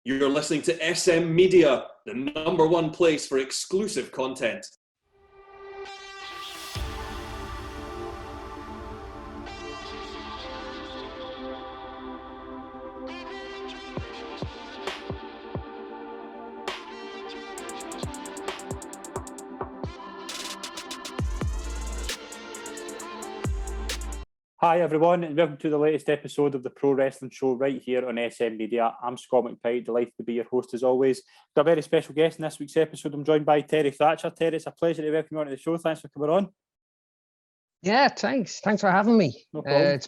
You're listening to SM Media, the #1 place for exclusive content. Hi everyone, and welcome to the latest episode of the Pro Wrestling Show right here on SM Media. I'm Scott McPike, delighted to be your host as always. Got a very special guest in this week's episode. I'm joined by Terry Thatcher. Terry, it's a pleasure to welcome you onto the show. Thanks for coming on. Yeah, thanks for having me. No problem. It's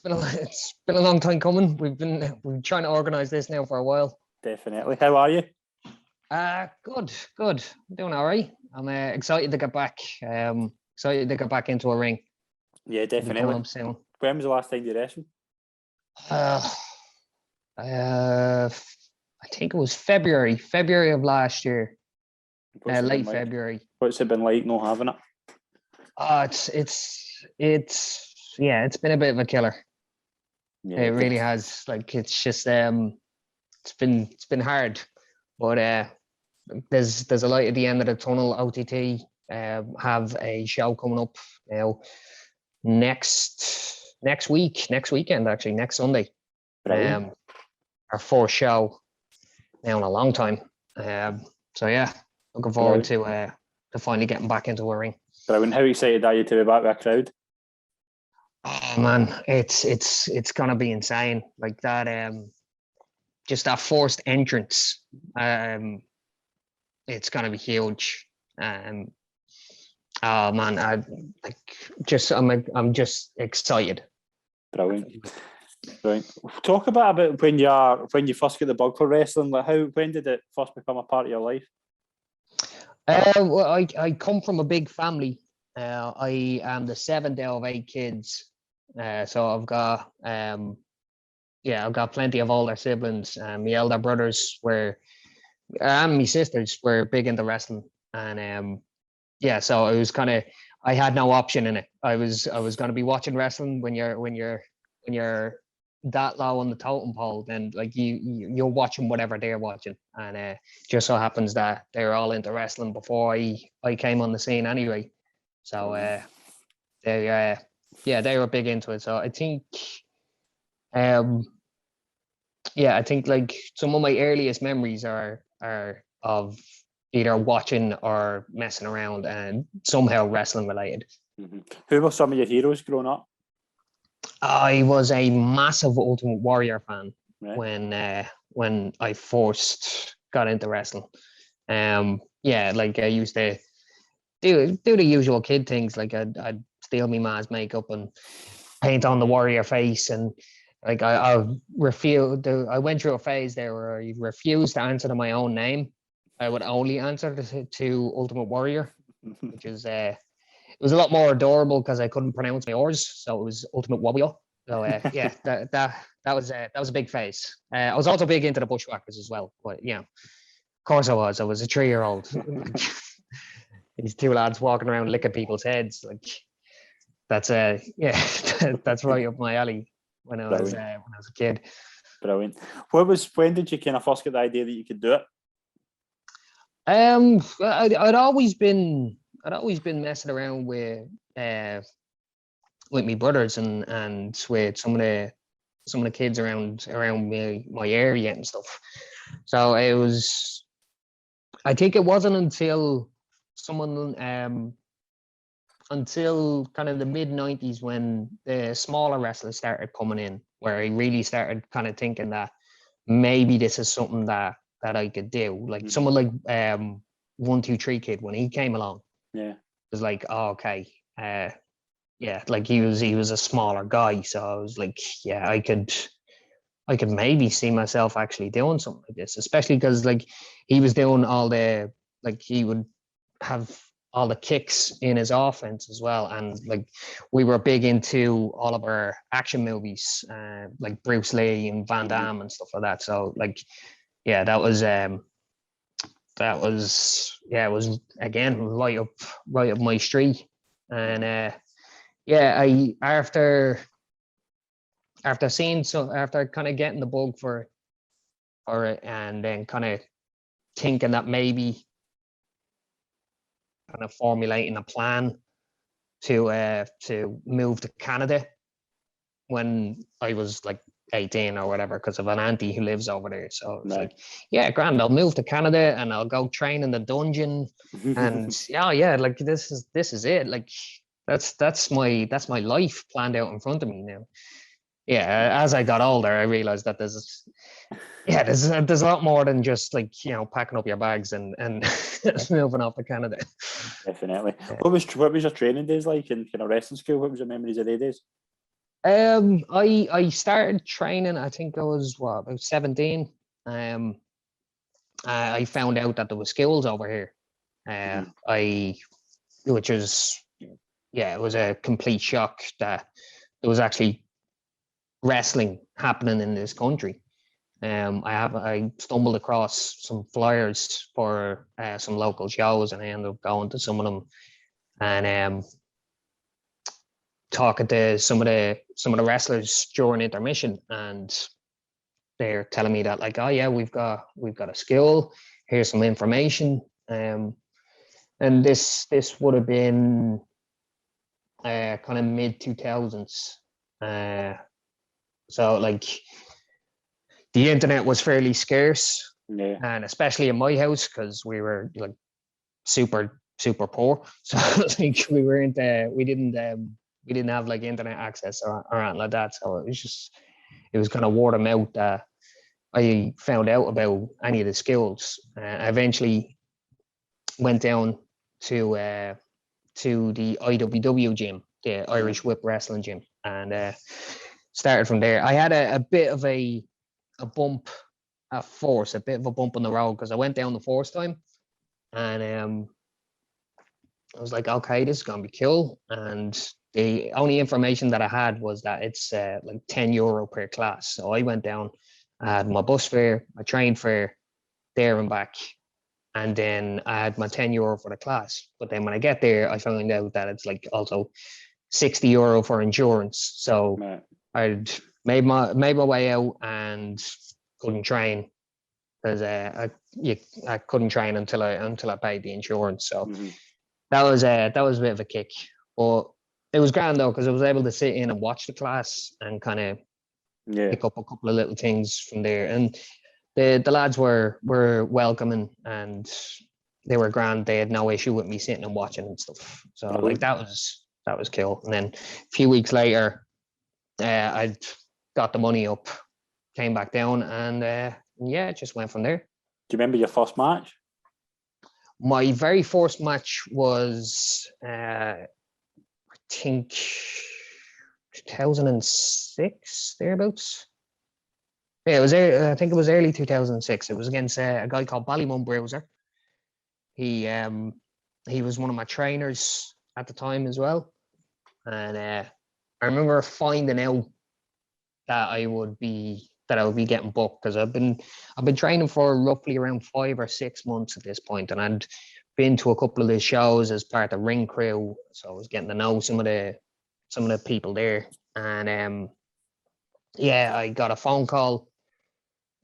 been a long time coming. We've been trying to organise this now for a while. Definitely. How are you? Good. I'm doing all right. I'm excited to get back. Excited to get back into a ring. Yeah, definitely. Coming up soon. When was the last time you wrestled? I think it was February of last year. Late February. What's it been like not having it? It's been a bit of a killer. Yeah, it really has. Like it's just it's been hard, but there's a light at the end of the tunnel. OTT have a show coming up now next weekend, actually next Sunday. Our fourth show now in a long time. So yeah, looking forward to finally getting back into a ring. Brilliant. How excited are you to be back with a crowd? Oh man, it's gonna be insane. Like that, just that forced entrance. It's gonna be huge. Oh man, I'm just excited. Brilliant. Talk about when you first get the bug for wrestling. Like when did it first become a part of your life? Well, I come from a big family. I am the seventh of 8 kids. So I've got plenty of older siblings. My elder brothers and my sisters were big into wrestling, and so it was I had no option in it. I was going to be watching wrestling when you're that low on the totem pole, then like you're watching whatever they're watching, and just so happens that they were all into wrestling before I came on the scene anyway. So they were big into it. So I think I think like some of my earliest memories are of either watching or messing around and somehow wrestling related. Mm-hmm. Who were some of your heroes growing up? I was a massive Ultimate Warrior fan. Right. When I first got into wrestling. Like I used to do the usual kid things, like I'd steal my ma's makeup and paint on the warrior face, and like I went through a phase there where I refused to answer to my own name. I would only answer to Ultimate Warrior, which is it was a lot more adorable because I couldn't pronounce my R's, so it was Ultimate Warrior. So that was a big phase. I was also big into the Bushwhackers as well, but of course I was a 3-year-old. These 2 lads walking around licking people's heads, like that's that's right up my alley when I was a kid. Brilliant. When did you kind of first get the idea that you could do it? I'd always been messing around with my brothers and with some of the kids around my area and stuff. So I think it wasn't until until kind of the mid-90s when the smaller wrestlers started coming in, where I really started kind of thinking that maybe this is something that I could do. Like someone like 1-2-3 Kid, when he came along, it was like, oh, okay, like he was a smaller guy, so I was like, I could maybe see myself actually doing something like this, especially because like he was doing he would have all the kicks in his offense as well, and like we were big into all of our action movies, like Bruce Lee and Van Damme and stuff like that. So like that was it was again right up my street. And I after kind of getting the bug for for it, and then kind of thinking that maybe kind of formulating a plan to move to Canada when I was like 18 or whatever, because of an auntie who lives over there. So it's like, yeah, grand, I'll move to Canada and I'll go train in the dungeon. And yeah, like this is it. Like that's my life planned out in front of me now. Yeah, as I got older, I realized that there's a lot more than just like, packing up your bags and moving off to Canada. Definitely. What was your training days like in wrestling school? What was your memories of their days? I started training, I think I was about 17. I found out that there was schools over here. Which was, it was a complete shock that there was actually wrestling happening in this country. I stumbled across some flyers for some local shows, and I ended up going to some of them and talking to some of the wrestlers during intermission, and they're telling me that, like, oh yeah, we've got a skill. Here's some information. And this would have been kind of mid 2000s. So like the internet was fairly scarce, and especially in my house, because we were like super poor. So like we didn't have like internet access or anything like that. So it was kind of word of mouth that I found out about any of the skills. I eventually went down to the IWW gym, the Irish Whip Wrestling Gym, and started from there. I had a bit of a bump at first, a bit of a bump on the road, because I went down the first time, and I was like, okay, this is gonna be cool. And the only information that I had was that it's like €10 per class. So I went down, I had my bus fare, my train fare there and back, and then I had my €10 for the class. But then when I get there, I found out that it's like also €60 for insurance. So I'd made my way out and couldn't train because I couldn't train until I paid the insurance. So that was a bit of a kick, but it was grand though, because I was able to sit in and watch the class and kind of pick up a couple of little things from there. And the lads were welcoming, and they were grand. They had no issue with me sitting and watching and stuff. So like that was cool. And then a few weeks later, I got the money up, came back down, and it just went from there. Do you remember your first match? My very first match was, I think, 2006, thereabouts. Yeah, I think it was early 2006. It was against a guy called Ballymum Bruiser. He was one of my trainers at the time as well, and I remember finding out that I would be getting booked, because I've been training for roughly around 5 or 6 months at this point, and I'd been to a couple of the shows as part of the ring crew, so I was getting to know some of the people there, and I got a phone call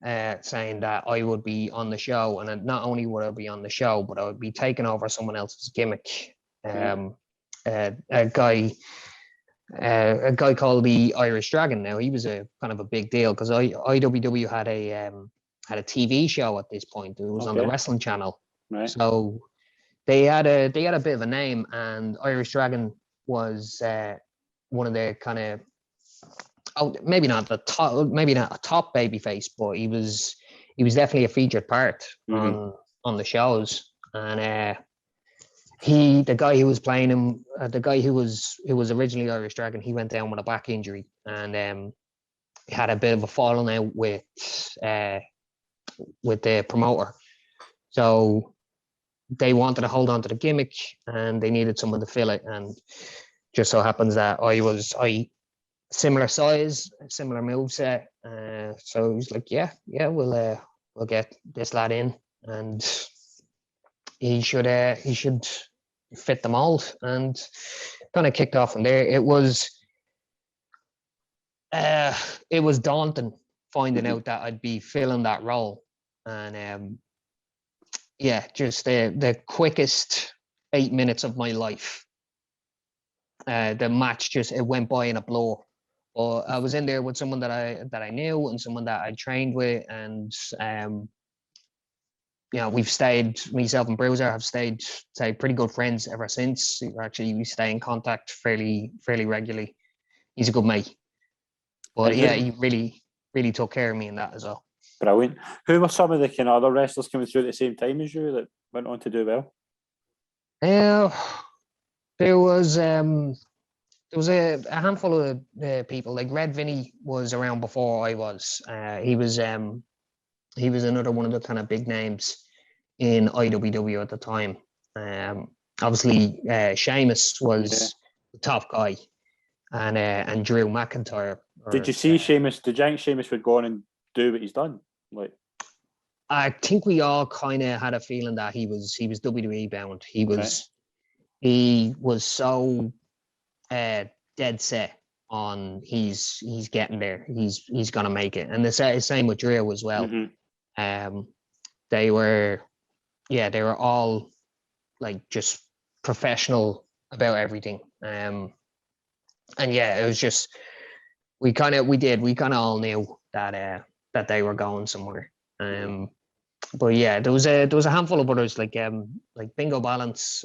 saying that I would be on the show, and not only would I be on the show, but I would be taking over someone else's gimmick. A guy called the Irish Dragon. Now he was a kind of a big deal, because IWW had a TV show at this point. It was on the Wrestling Channel, so they had a bit of a name, and Irish Dragon was one of the kind of, maybe not a top babyface, but he was definitely a featured part on the shows. And the guy who was playing him, the guy who was originally Irish Dragon, he went down with a back injury, and he had a bit of a falling out with the promoter. So they wanted to hold on to the gimmick, and they needed someone to fill it. And just so happens that I similar size, similar moveset. So he was like, yeah, we'll get this lad in, and he should fit the mold, and kind of kicked off from there. It was daunting finding out that I'd be filling that role. And yeah, just the quickest 8 minutes of my life. The match it went by in a blur. But I was in there with someone that I knew and someone that I trained with, and we've stayed. Myself and Bruiser have stayed pretty good friends ever since. Actually, we stay in contact fairly regularly. He's a good mate. But yeah, he really took care of me in that as well. Brilliant. Who were some of the kind of other wrestlers coming through at the same time as you that went on to do well? There was a handful of people. Like Red Vinny was around before I was. He was another one of the kind of big names in IWW at the time. Obviously, Sheamus was the top guy, and Drew McIntyre. Did you see Sheamus? Did you think Sheamus would go on and do what he's done? Like, I think we all kind of had a feeling that he was WWE bound. He was so dead set on he's getting there. He's gonna make it. And the same with Drew as well. Mm-hmm. They were all like just professional about everything. And yeah, it was just we kind of all knew that they were going somewhere. But yeah, there was a handful of others like Bingo Balance.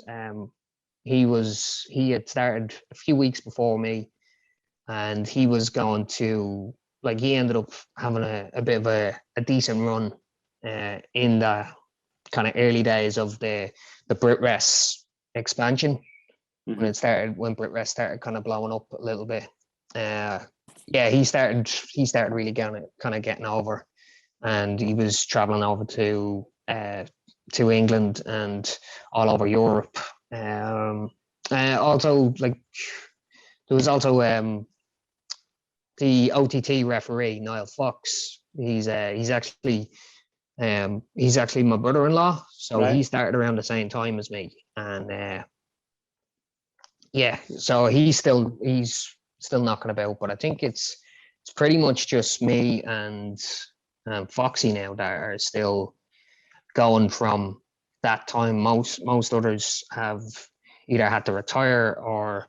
He had started a few weeks before me, and he was going to he ended up having a bit of a decent run in the kind of early days of the BritWres expansion. Mm-hmm. When BritWres started kind of blowing up a little bit. He started really getting over, and he was traveling over to England and all over Europe. Also, there was also the OTT referee Niall Fox. He's actually my brother-in-law, so right. He started around the same time as me, and so he's still knocking about. But I think it's pretty much just me and Foxy now that are still going from that time. Most others have either had to retire or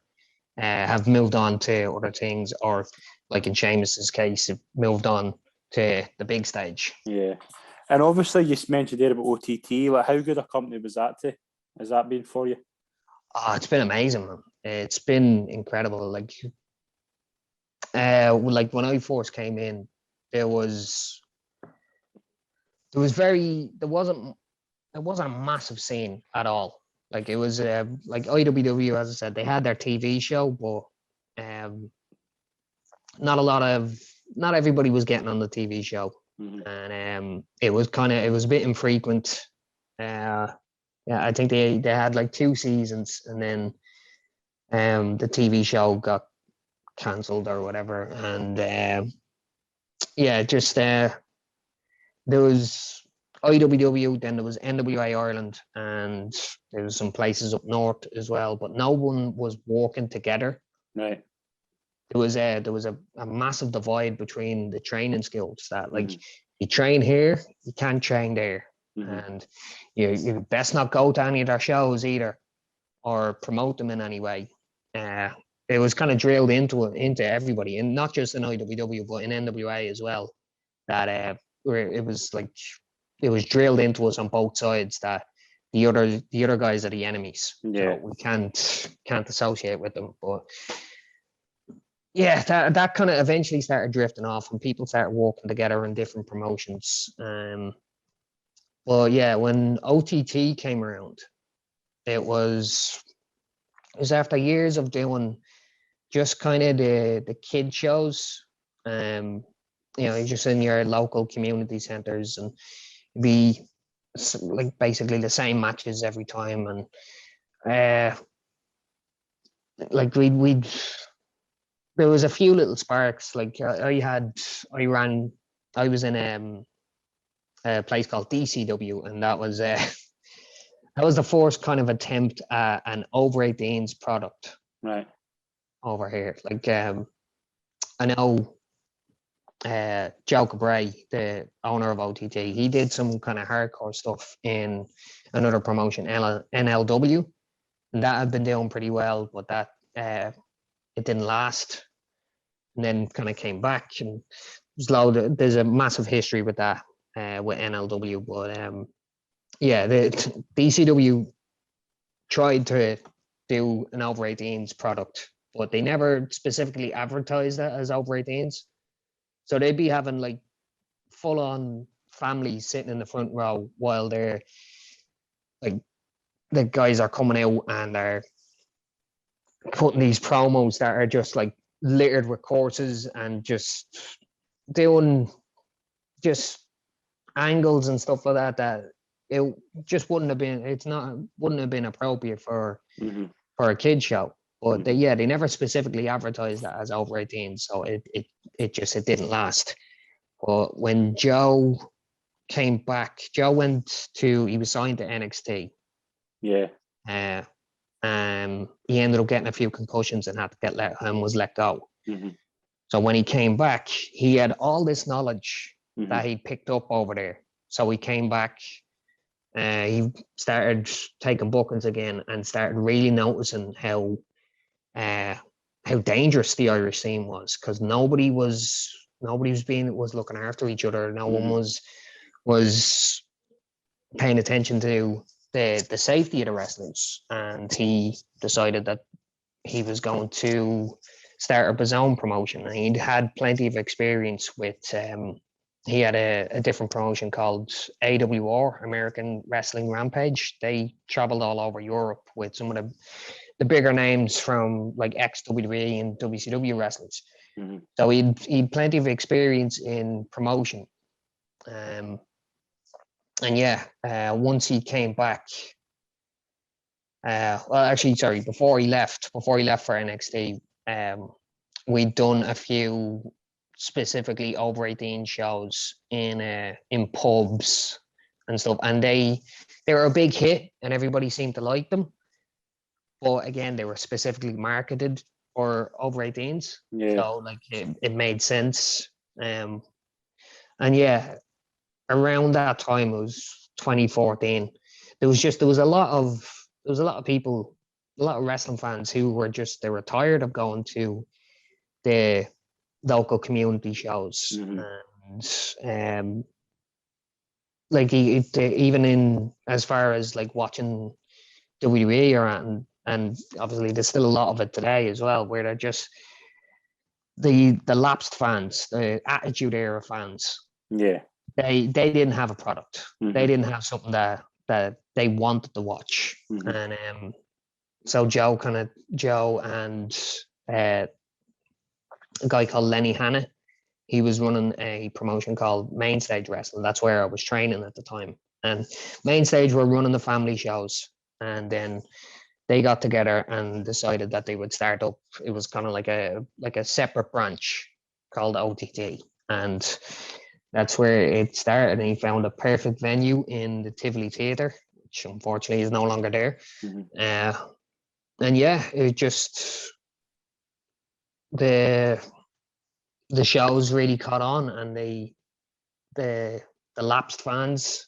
have moved on to other things, or like in Sheamus's case, have moved on to the big stage. Yeah, and obviously you mentioned there about OTT. Like, how good a company was that to? Has that been for you? Oh, it's been amazing, man. It's been incredible. Like when I first came in, there wasn't a massive scene at all. Like it was like IWW, as I said, they had their TV show, but not everybody was getting on the TV show. Mm-hmm. And it was a bit infrequent. I think they had like 2 seasons, and then the TV show got cancelled or whatever. And there was IWW, then there was NWA Ireland, and there was some places up north as well, but no one was working together. Right. There was a massive divide between the training skills that you train here, you can't train there. Mm-hmm. And you best not go to any of their shows either or promote them in any way. It was kind of drilled into everybody, and not just in IWW but in NWA as well, that where it was drilled into us on both sides that the other guys are the enemies. Yeah. So we can't associate with them. But yeah, that kind of eventually started drifting off, and people started working together in different promotions. Well, yeah, when OTT came around, it was after years of doing just kind of the kid shows. Just in your local community centers, and be like basically the same matches every time, and we'd there was a few little sparks. Like I was in a place called DCW, and that was the first kind of attempt at an over 18s product right over here. Like I know Joe Cabray, the owner of OTT, he did some kind of hardcore stuff in another promotion, NLW, and that had been doing pretty well, but that it didn't last, and then kind of came back, and there's a massive history with that with NLW, but yeah, the ECW tried to do an over 18s product, but they never specifically advertised that as over 18s. So they'd be having like full on families sitting in the front row while they're like, the guys are coming out and they're putting these promos that are just like littered with courses and just doing just angles and stuff like that, that it just wouldn't have been appropriate for a kid show. But they never specifically advertised that as over 18, so it didn't last. But when Joe came back, he was signed to NXT. Yeah. He ended up getting a few concussions and had to was let go. So when he came back, he had all this knowledge that he picked up over there. So he came back, he started taking bookings again and started really noticing how dangerous the Irish scene was, because nobody was looking after each other. No one was paying attention to the safety of the wrestlers, and he decided that he was going to start up his own promotion. And he'd had plenty of experience with he had a different promotion called AWR, American Wrestling Rampage. They traveled all over Europe with some of the bigger names from like ex-WWE and WCW wrestlers. So he'd plenty of experience in promotion. And once he came back, before he left for NXT, we'd done a few specifically over 18 shows in pubs and stuff, and they were a big hit and everybody seemed to like them. But again, they were specifically marketed for over 18s. Yeah. So like it made sense. And yeah, around that time, it was 2014. There was a lot of people, a lot of wrestling fans who were tired of going to the local community shows. And like even in as far as like watching WWE or and obviously there's still a lot of it today as well, where they're just the lapsed fans, the Attitude Era fans. Yeah, they didn't have a product. They didn't have something that they wanted to watch. And so Joe and a guy called Lenny Hanna, he was running a promotion called Mainstage Wrestling. That's where I was training at the time. And Mainstage were running the family shows, and then they got together and decided that they would start up. It was kind of like a separate branch called OTT, and that's where it started. And he found a perfect venue in the Tivoli Theatre, which unfortunately is no longer there. And yeah, it just the shows really caught on, and the lapsed fans,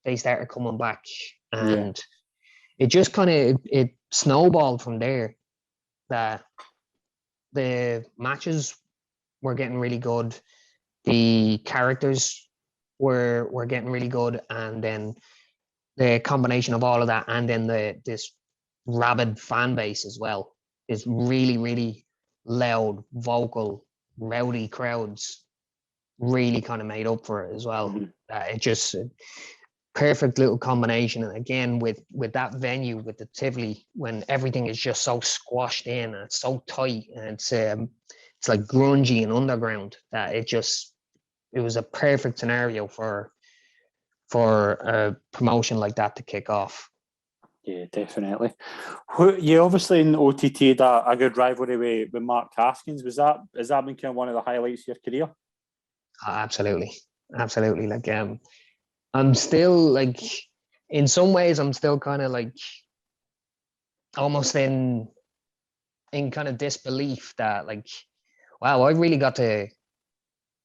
they started coming back, and it just kind of it snowballed from there, that the matches were getting really good, the characters were getting really good, and then the combination of all of that, and then this rabid fan base as well, is really, really loud, vocal, rowdy crowds really kind of made up for it as well. It just perfect little combination. And again, with that venue, with the Tivoli, when everything is just so squashed in and it's so tight, and it's like grungy and underground, that it was a perfect scenario for a promotion like that to kick off. Yeah, definitely. You obviously in OTT had a good rivalry with Mark Haskins. Has that been kind of one of the highlights of your career? Absolutely. Like I'm still like, in some ways, I'm still kind of like almost in kind of disbelief that like, wow, I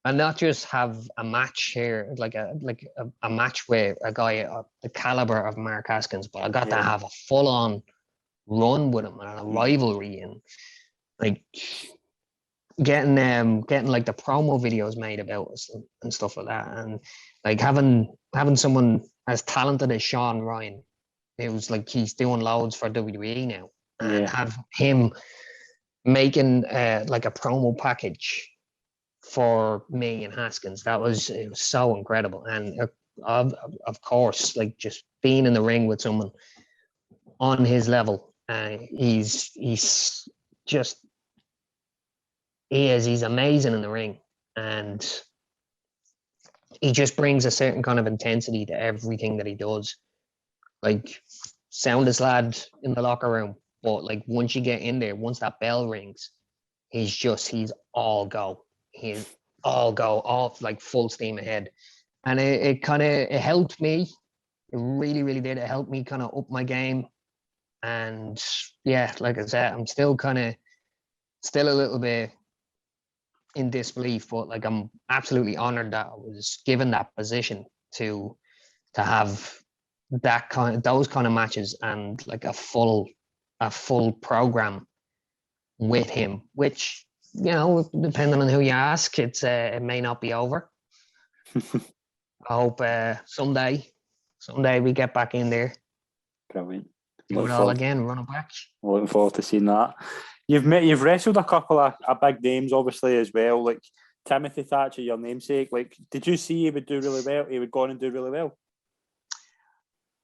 and not just have a match here, like a match with a guy the caliber of Mark Haskins, but I got to have a full on run with him and a rivalry, and like getting like the promo videos made about us and stuff like that, and like having someone as talented as Sean Ryan, it was like he's doing loads for WWE now, and have him making like a promo package for me and Haskins. It was so incredible, and of course, like just being in the ring with someone on his level, he's just he's amazing in the ring, and he just brings a certain kind of intensity to everything that he does. Like, soundest lad in the locker room, but like once you get in there, once that bell rings, he's all go. He's all go, off like full steam ahead. And it helped me. It really, really did. It helped me kind of up my game. And yeah, like I said, I'm still a little bit in disbelief, but like I'm absolutely honored that I was given that position to have those kind of matches and like a full program with him, which, you know, depending on who you ask, it may not be over. I hope someday we get back in there. Brilliant. Do it all again, run it back. Looking forward to seeing that. You've wrestled a couple of big names, obviously, as well, like Timothy Thatcher, your namesake. Like, did you see he would do really well? He would go on and do really well.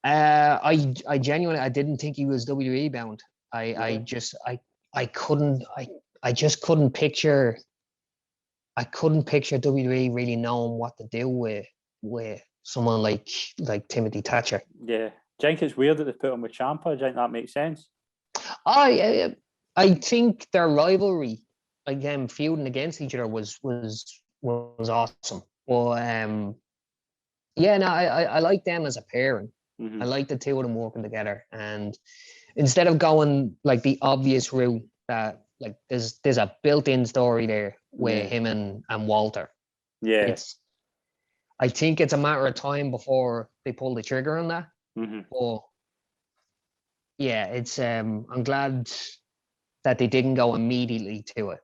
I genuinely didn't think he was WWE bound. I just couldn't picture WWE really knowing what to do with someone like Timothy Thatcher. Yeah. Do you think it's weird that they put him with Ciampa? Do you think that makes sense? I think their rivalry, like them feuding against each other, was awesome. Well, I like them as a pairing. Mm-hmm. I like the two of them working together, and instead of going like the obvious route that like there's a built-in story there with him and Walter. Yeah, I think it's a matter of time before they pull the trigger on that. Mm-hmm. But yeah, it's I'm glad that they didn't go immediately to it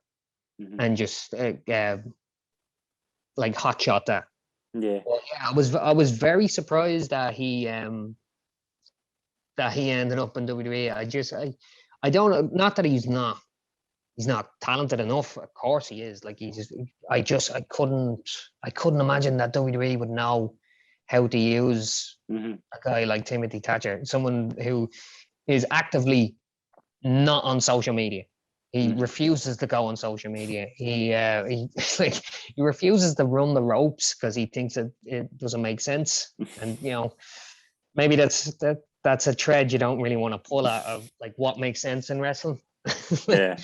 and just like hotshot that. Yeah. Well, yeah, I was very surprised that he ended up in WWE. I don't, not that he's not talented enough. Of course he is. Like I couldn't imagine that WWE would know how to use a guy like Timothy Thatcher, someone who is actively not on social media. He refuses to go on social media. He refuses to run the ropes because he thinks it doesn't make sense. And you know, maybe that's a thread you don't really want to pull out of like what makes sense in wrestling. Yeah.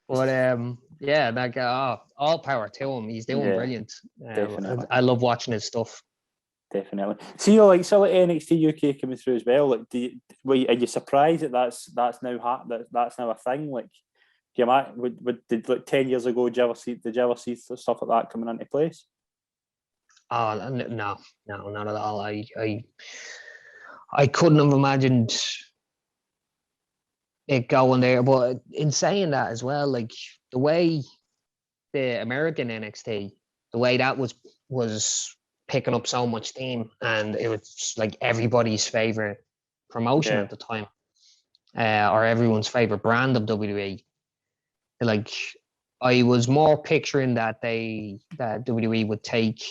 But that guy, all power to him. He's doing brilliant. Definitely. I love watching his stuff. Definitely. See, like NXT UK coming through as well. Like, are you surprised that that's now that's now a thing? Like, do you did like 10 years ago? Did you ever see stuff like that coming into place? Oh no, not at all. I couldn't have imagined it going there. But in saying that as well, like the way the American NXT, the way that was picking up so much steam, and it was like everybody's favorite promotion at the time, or everyone's favorite brand of WWE. Like, I was more picturing that WWE would take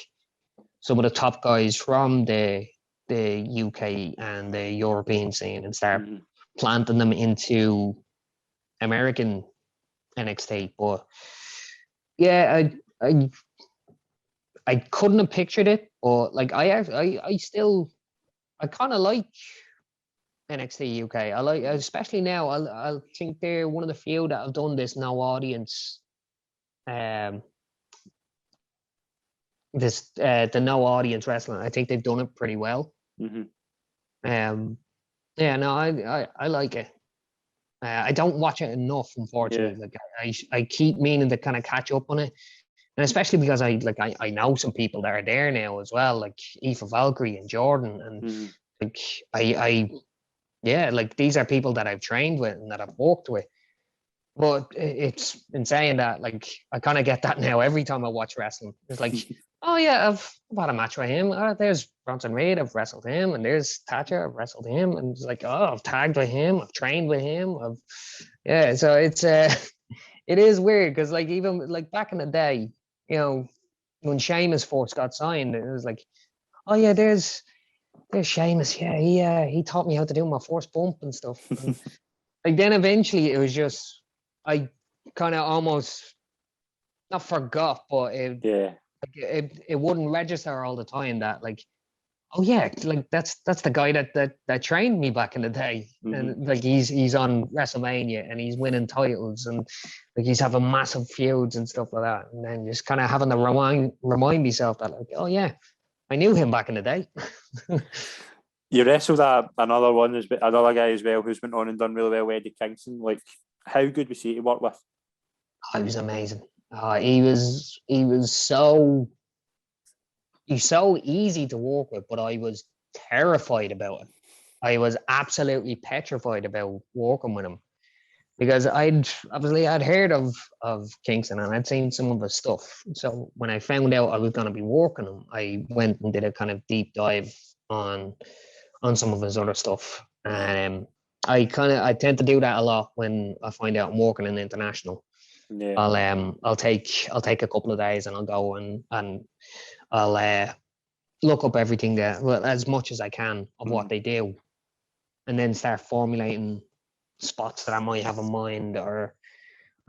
some of the top guys from the UK and the European scene and start planting them into American NXT. But yeah, I couldn't have pictured it, but like I kind of like NXT UK. I like, especially now. I think they're one of the few that have done this no audience. The no audience wrestling. I think they've done it pretty well. I like it. I don't watch it enough, unfortunately. Like I keep meaning to kind of catch up on it, And especially because I know some people that are there now as well, like Aoife Valkyrie and Jordan, and like yeah, like these are people that I've trained with and that I've worked with. But it's in saying that, like, I kind of get that now every time I watch wrestling. It's like, oh yeah, I've had a match with him. There's Bronson Reed, I've wrestled him, and there's Thatcher, I've wrestled him, and it's like, oh, I've tagged with him, I've trained with him, yeah. So it's it is weird because like even like back in the day, you know, when Sheamus first got signed, it was like, oh yeah, there's Sheamus, yeah, he taught me how to do my first bump and stuff. And, like then eventually it was just I kind of almost not forgot, but it wouldn't register all the time that like, oh yeah, like that's the guy that trained me back in the day, and like he's on WrestleMania and he's winning titles and like he's having massive feuds and stuff like that, and then just kind of having to remind myself that like, oh yeah, I knew him back in the day. You wrestled another guy as well who's went on and done really well, Eddie Kingston. Like, how good was he to work with? Oh, he was amazing. He's so easy to work with, but I was terrified about it. I was absolutely petrified about working with him because I'd heard of Kingston and I'd seen some of his stuff. So when I found out I was going to be working him, I went and did a kind of deep dive on some of his other stuff. I tend to do that a lot when I find out I'm working in international. Yeah. I'll take a couple of days and I'll go and I'll look up everything there, well, as much as I can of what they do, and then start formulating spots that I might have in mind or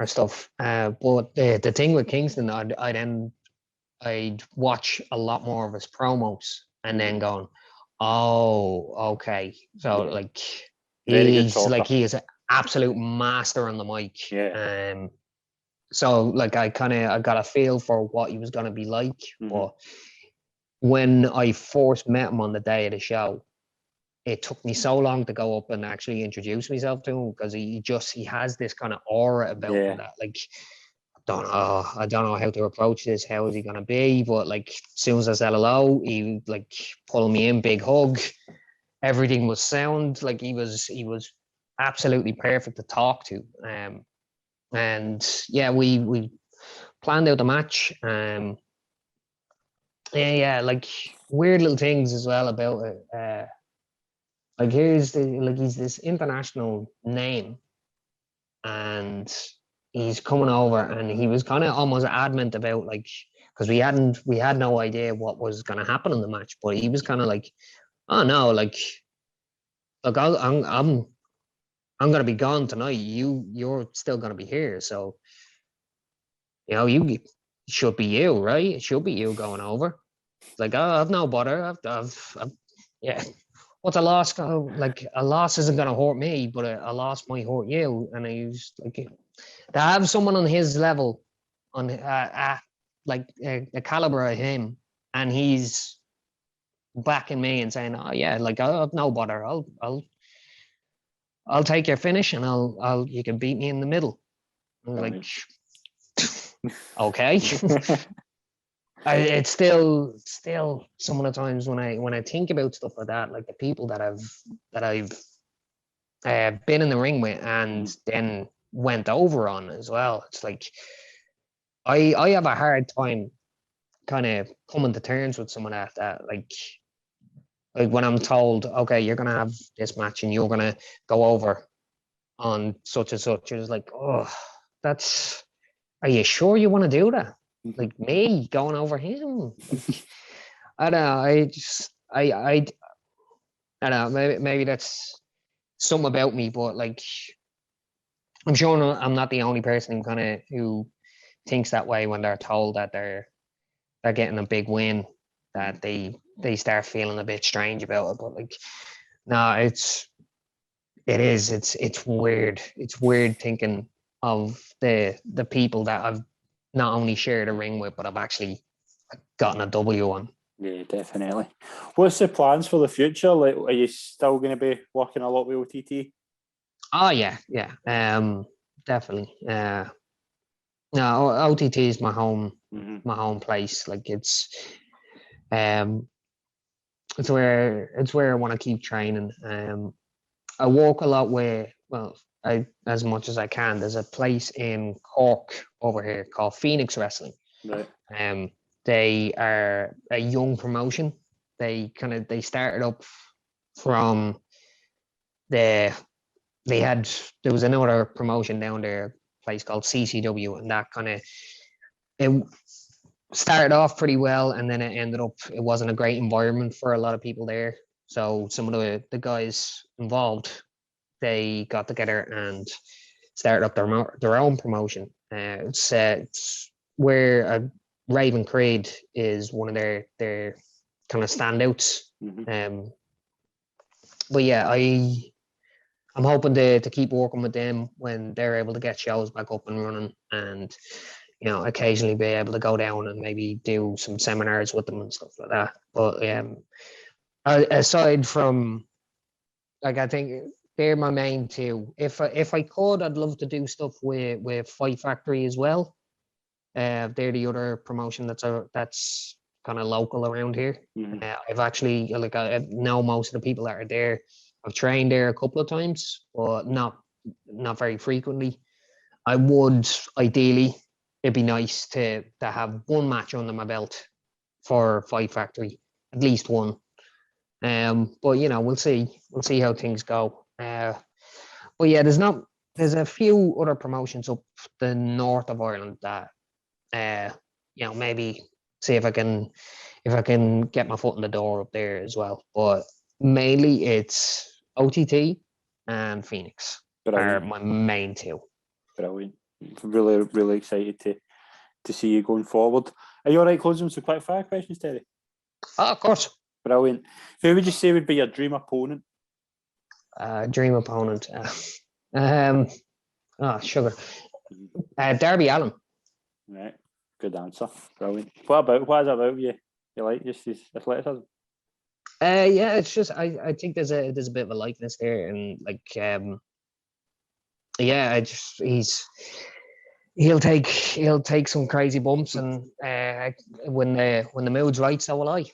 stuff. But the thing with Kingston, I'd watch a lot more of his promos and then going, oh, okay. So like he is an absolute master on the mic. Yeah. So like I got a feel for what he was gonna be like. But when I first met him on the day of the show, it took me so long to go up and actually introduce myself to him because he has this kind of aura about him that like I don't know how to approach this. How is he gonna be? But like as soon as I said hello, he like pulled me in, big hug. Everything was sound. Like he was absolutely perfect to talk to. And yeah, we planned out the match. Like weird little things as well about it. Like he's this international name, and he's coming over, and he was kind of almost adamant about like because we had no idea what was going to happen in the match, but he was kind of like, oh no, like look, I'm going to be gone tonight. You're still going to be here, so you know you should be you, right? It should be you going over. It's like, oh, I've no bother. I've yeah. What's a loss? Like a loss isn't going to hurt me, but a loss might hurt you. And I was like, to have someone on his level, on like the caliber of him, and he's backing me and saying, "Oh yeah, like I have no bother. I'll take your finish, and you can beat me in the middle." I was like, okay. It's still some of the times when I think about stuff like that, like the people that I've been in the ring with and then went over on as well. It's like I have a hard time kind of coming to terms with someone that like when I'm told, okay, you're gonna have this match and you're gonna go over on such and such. It's like, oh, are you sure you want to do that? Like me going over him? Like, I don't know. I don't know. Maybe that's something about me, but like, I'm sure I'm not the only person who thinks that way when they're told that they're getting a big win, that they start feeling a bit strange about it. But like, no, it's weird. It's weird thinking of the people that I've not only shared a ring with, but I've actually gotten a W on. Yeah, definitely. What's the plans for the future? Like, are you still going to be working a lot with OTT? Oh yeah, definitely. No, OTT is my home my home place. Like it's where I want to keep training. I walk a lot where, well, as much as I can. There's a place in Cork over here called Phoenix Wrestling. Right. They are a young promotion. They started up from there was another promotion down there, a place called CCW, and that it started off pretty well, and then it wasn't a great environment for a lot of people there. So some of the guys involved, they got together and started up their own promotion. It's where Raven Creed is one of their kind of standouts. But yeah, I'm hoping to keep working with them when they're able to get shows back up and running, and occasionally be able to go down and maybe do some seminars with them and stuff like that. But aside from, like, I think they're my main two. If I could, I'd love to do stuff with Fight Factory as well. They're the other promotion that's kind of local around here. I've actually, like, I know most of the people that are there. I've trained there a couple of times, but not very frequently. I would ideally, it'd be nice to have one match under my belt for Fight Factory, at least one. But we'll see how things go. But yeah, there's a few other promotions up the north of Ireland that maybe see if I can get my foot in the door up there as well. But mainly it's OTT and Phoenix are my main two. Brilliant. Really, really excited to see you going forward. Are you all right closing some quick fire questions, Terry? Oh, of course. Brilliant. Who would you say would be your dream opponent? Dream opponent. Sugar. Darby Allin. Right. Good answer. Brilliant. What is it about you? You like just his athleticism? Yeah, it's just I think there's a bit of a likeness there, and like he'll take some crazy bumps, and when the mood's right, so will I.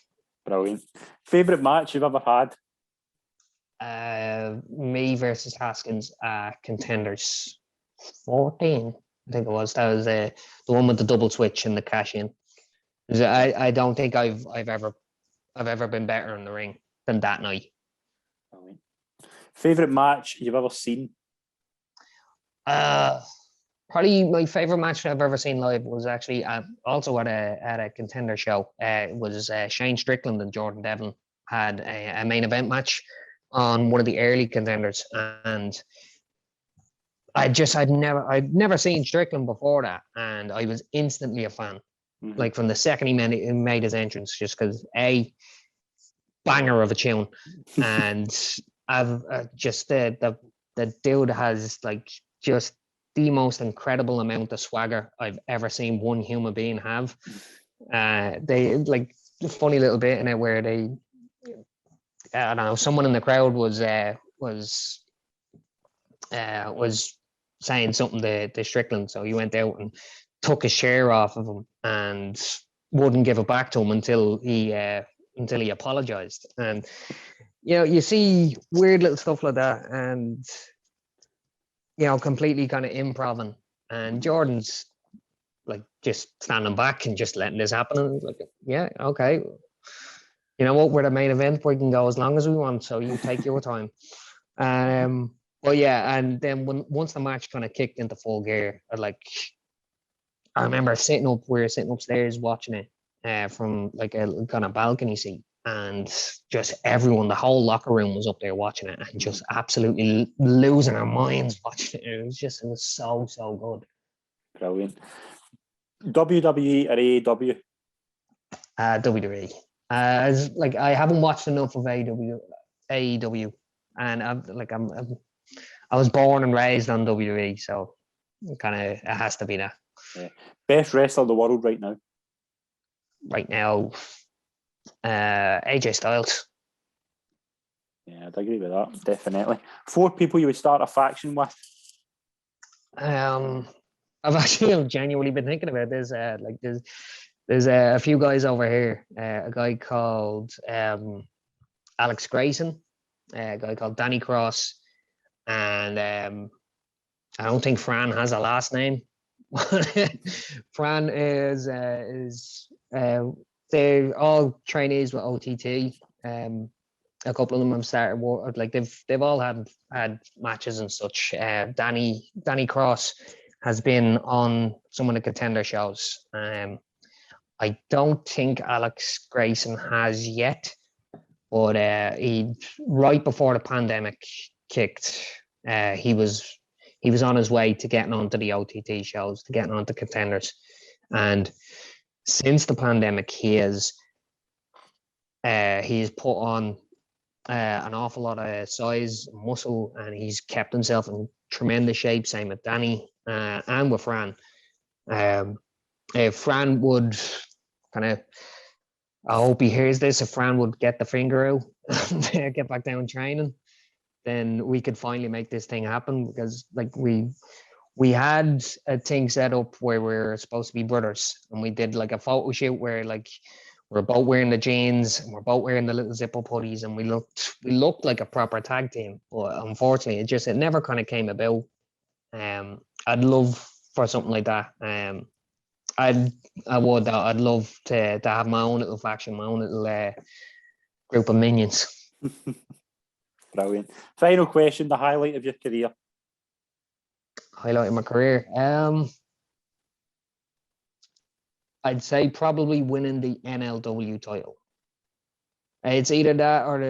Brilliant. Favorite match you've ever had? Me versus Haskins, Contenders 14, I think it was. That was the one with the double switch and the cash in. I don't think I've ever been better in the ring than that night. Brilliant. Favorite match you've ever seen? Probably my favorite match I've ever seen live was actually also at a Contender show. It was Shane Strickland and Jordan Devlin had a main event match on one of the early Contenders, and I'd never seen Strickland before that, and I was instantly a fan. Like from the second he made his entrance, just because banger of a tune, and I've just the dude has like just the most incredible amount of swagger I've ever seen one human being have. They like a funny little bit in it where they, I don't know, someone in the crowd was saying something to Strickland, so he went out and took his chair off of him and wouldn't give it back to him until he apologized. And you see weird little stuff like that, and completely kind of improvising, and Jordan's like just standing back and just letting this happen, and like, yeah, okay, you know what, we're the main event, we can go as long as we want, so you take your time. But yeah, and then once the match kind of kicked into full gear, I remember we were sitting upstairs watching it from like a kind of balcony seat, and just everyone, the whole locker room was up there watching it and just absolutely losing our minds watching it. It was so good. Brilliant. WWE or AEW? WWE. I haven't watched enough of AEW, and I was born and raised on WWE, so it has to be that. Yeah. Best wrestler in the world right now? Right now, AJ Styles. Yeah, I'd agree with that, definitely. 4 people you would start a faction with? I've actually genuinely been thinking about this. Like there's a few guys over here. A guy called Alex Grayson, a guy called Danny Cross, and I don't think Fran has a last name. Fran is they're all trainees with OTT. A couple of them have started work, like they've all had matches and such. Danny Cross has been on some of the contender shows. I don't think Alex Grayson has yet, but he right before the pandemic kicked, he was on his way to getting onto the OTT shows, to getting onto contenders, and since the pandemic, he's put on an awful lot of size, muscle, and he's kept himself in tremendous shape. Same with Danny and with Fran. If Fran would kind of, I hope he hears this, if Fran would get the finger out and get back down training, then we could finally make this thing happen, because like we had a thing set up where we're supposed to be brothers, and we did like a photo shoot where like we're both wearing the jeans and we're both wearing the little zip-up hoodies, and we looked like a proper tag team. But unfortunately, it never kind of came about. I'd love for something like that. I'd love to have my own little faction, my own little group of minions. Brilliant. Final question: the highlight of your career? Highlight of my career? I'd say probably winning the NLW title. It's either that or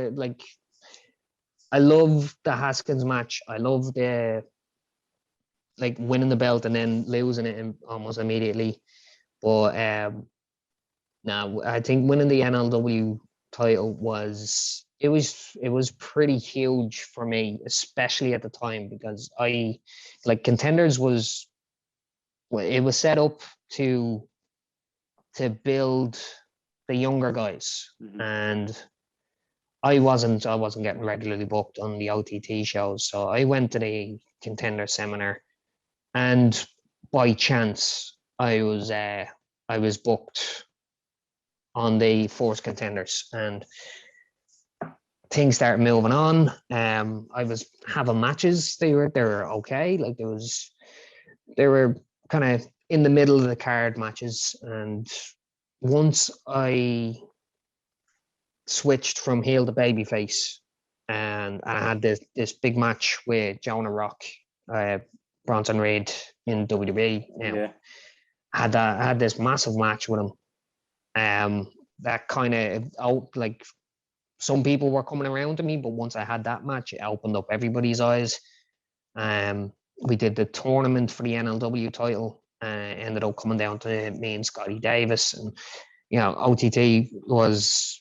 I love the Haskins match. I love the winning the belt and then losing it almost immediately. But now I think winning the NLW title was pretty huge for me, especially at the time, because Contenders was set up to build the younger guys, and I wasn't getting regularly booked on the OTT shows, so I went to the Contender seminar, and by chance I was booked on the Force Contenders, and things started moving on. I was having matches. They were okay. They were kind of in the middle of the card matches, and once I switched from heel to babyface, and I had this big match with Jonah Rock, Bronson Reed in WWE. I had this massive match with him. That kind of some people were coming around to me, but once I had that match, it opened up everybody's eyes. We did the tournament for the NLW title. Ended up coming down to me and Scotty Davis, and OTT was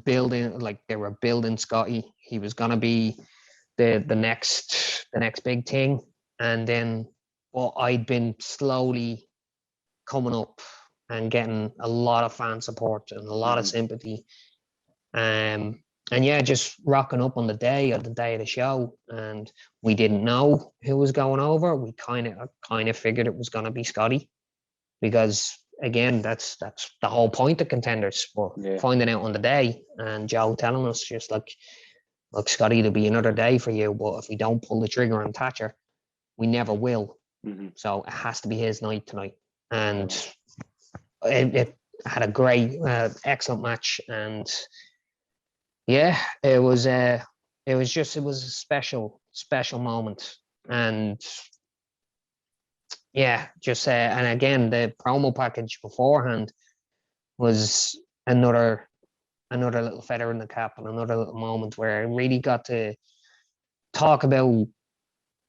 building, they were building Scotty. He was gonna be the next big thing, and then I'd been slowly coming up and getting a lot of fan support and a lot of sympathy, and just rocking up on the day of the show, and we didn't know who was going over. We kind of figured it was going to be Scotty, because again, that's the whole point of Contenders. We're finding out on the day, and Joe telling us just look, Scotty, there'll be another day for you, but if we don't pull the trigger on Thatcher, we never will. So it has to be his night tonight, and it had a great, excellent match, and it was a special moment, and and again, the promo package beforehand was another little feather in the cap, and another little moment where I really got to talk about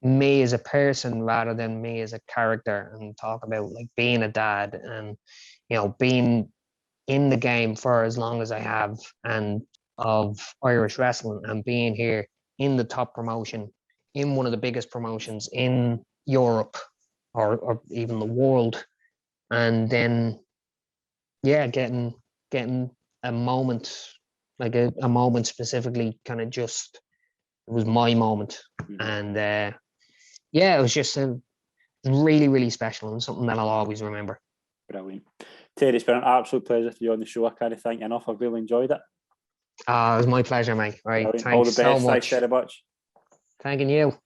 me as a person rather than me as a character, and talk about being a dad, and being in the game for as long as I have, and of Irish wrestling, and being here in the top promotion, in one of the biggest promotions in Europe or even the world, and then getting a moment, a moment specifically, kind of just, it was my moment. And it was just really, really special and something that I'll always remember. Brilliant. Terry, it's been an absolute pleasure to be on the show. I can't thank you enough. I've really enjoyed it. It was my pleasure, mate. All right, Brilliant. thanks All the best. so much. Thanks very much. Thanking you.